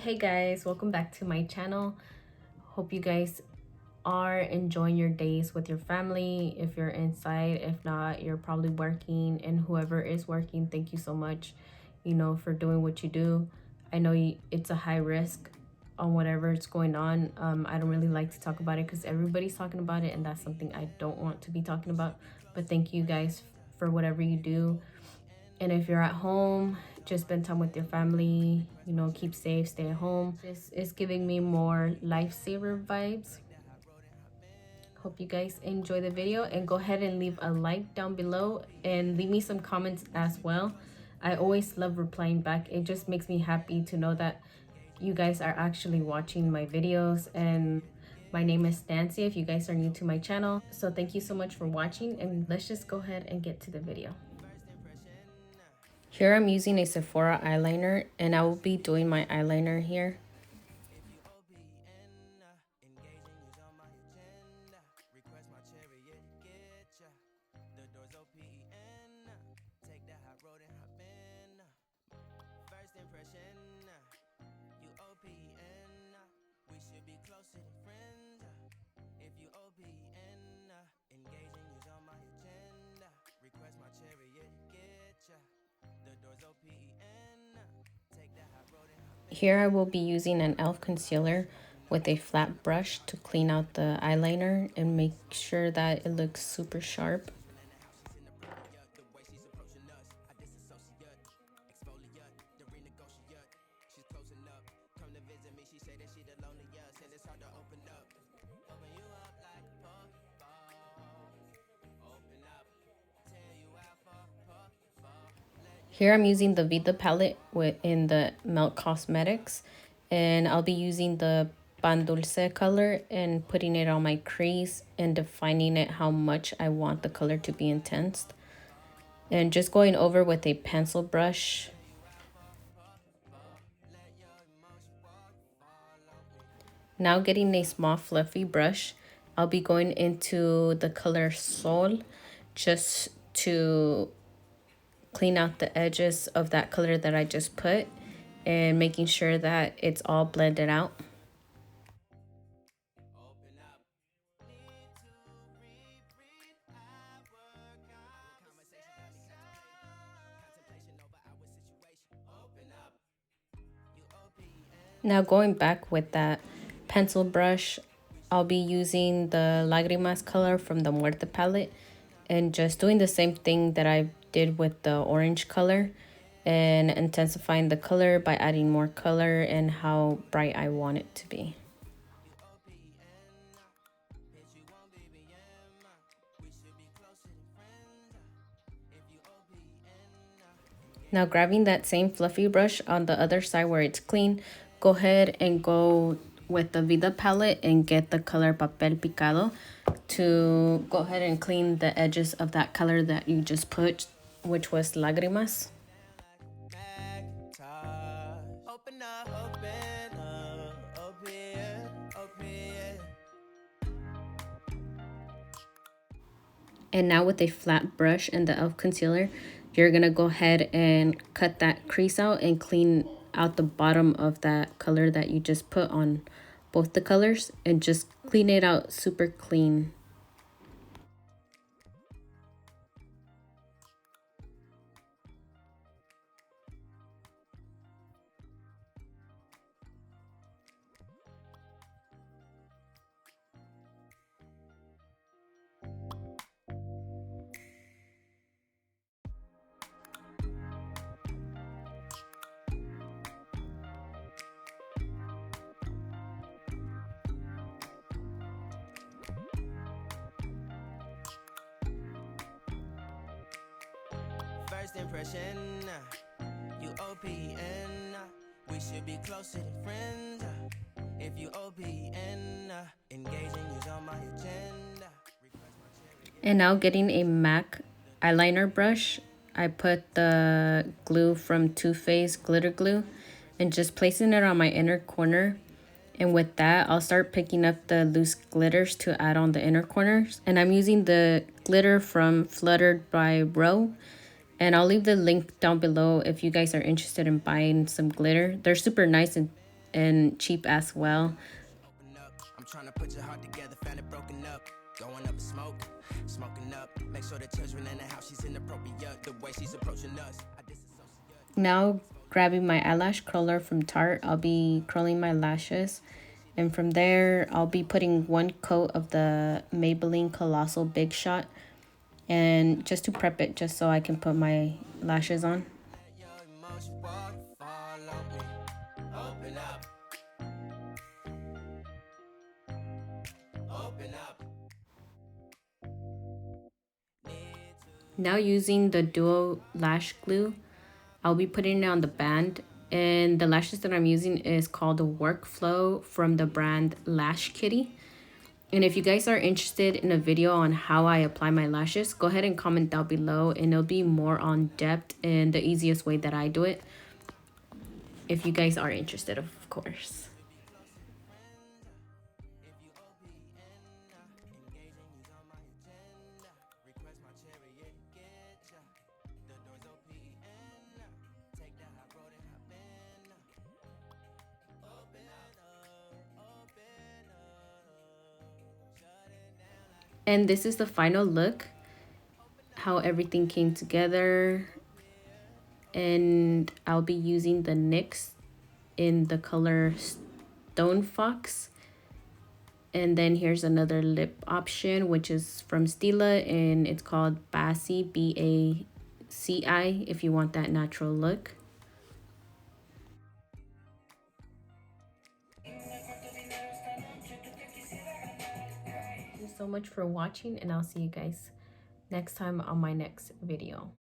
Hey guys, welcome back to my channel. Hope you guys are enjoying your days with your family. If you're inside, if not, you're probably working, and whoever is working, thank you so much, for doing what you do. I know it's a high risk on whatever is going on. I don't really like to talk about it because everybody's talking about it, and that's something I don't want to be talking about. But thank you guys for whatever you do. And if you're at home, just spend time with your family, keep safe, stay at home. This is giving me more lifesaver vibes. Hope you guys enjoy the video, and go ahead and leave a like down below and leave me some comments as well. I always love replying back. It just makes me happy to know that you guys are actually watching my videos. And my name is Nancy if you guys are new to my channel. So thank you so much for watching, and let's just go ahead and get to the video. Here I'm using a Sephora eyeliner, and I will be doing my eyeliner here. Here I will be using an e.l.f. concealer with a flat brush to clean out the eyeliner and make sure that it looks super sharp. Here I'm using the Vida palette in the Meltcosmetics, and I'll be using the dulce color and putting it on my crease and defining it how much I want the color to be intense. And just going over with a pencil brush. Now getting a small fluffy brush, I'll be going into the color Sol just to clean out the edges of that color that I just put and making sure that it's all blended out. Now going back with that pencil brush, I'll be using the LAGRIMAS color from the Muerte palette and just doing the same thing that I did with the orange color and intensifying the color by adding more color and how bright I want it to be. Now grabbing that same fluffy brush on the other side where it's clean, go ahead and go with the Vida palette and get the color Papel picado to go ahead and clean the edges of that color that you just put, which was Lágrimas. And now with a flat brush and the e.l.f. concealer, you're going to go ahead and cut that crease out and clean out the bottom of that color that you just put on both the colors, and just clean it out super clean. First impression, you OPN, we should be closer than friends. If you OPN, engaging you's on my agenda. And now getting a MAC eyeliner brush, I put the glue from Too Faced glitter glue and just placing it on my inner corner. And with that, I'll start picking up the loose glitters to add on the inner corners. And I'm using the glitter from flutteredbyro. And I'll leave the link down below if you guys are interested in buying some glitter. They're super nice and and cheap as well. I'm trying to put your heart together, found it broken up. Going up in smoke, smoking up. Make sure the children in the house, she's inappropriate. The way she's approaching us. Now grabbing my eyelash curler from Tarte, I'll be curling my lashes. And from there, I'll be putting one coat of the Maybelline Colossal Big Shot. And just to prep it, just so I can put my lashes on. Now using the duo lash glue, I'll be putting it on the band. And the lashes that I'm using is called the Workflow from the brand Lash Kitty. And if you guys are interested in a video on how I apply my lashes, go ahead and comment down below, and it'll be more on depth and the easiest way that I do it. If you guys are interested, of course. And this is the final look, how everything came together. And I'll be using the NYX in the color Stone Fox. And then here's another lip option, which is from Stilla, and it's called Baci, B-A-C-I, if you want that natural look. Thank you so much for watching, and I'll see you guys next time on my next video.